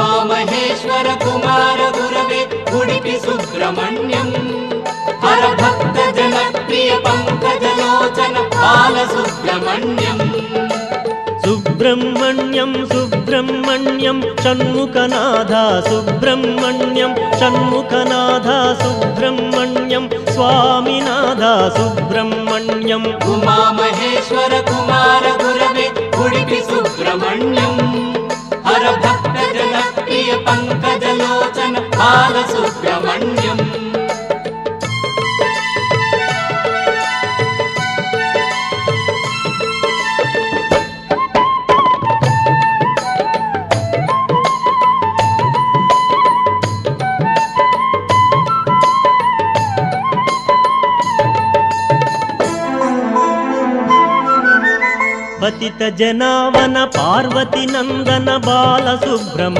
उमामहेश्वर कुमार गुरवे उडुपि सुब्रह्मण्यम् हर भक्त जनप्रिय पंकजलोचन बालसुब्रह्मण्यम् सुब्रह्मण्यं सुब्रह्मण्यं षण्मुखनाथा सुब्रह्मण्यं षण्मुखनाथा सुब्रह्मण्यं स्वामिनाथा सुब्रह्मण्यम् उमामहेश्वर कुमार गुरवे उडुपि सुब्रह्मण्यम् हर भक्त जनप्रिय पंकजलोचन बालसुब्रह्मण्यम् पतित जनावन पार्वती नंदन बाल सुब्रह्मण्य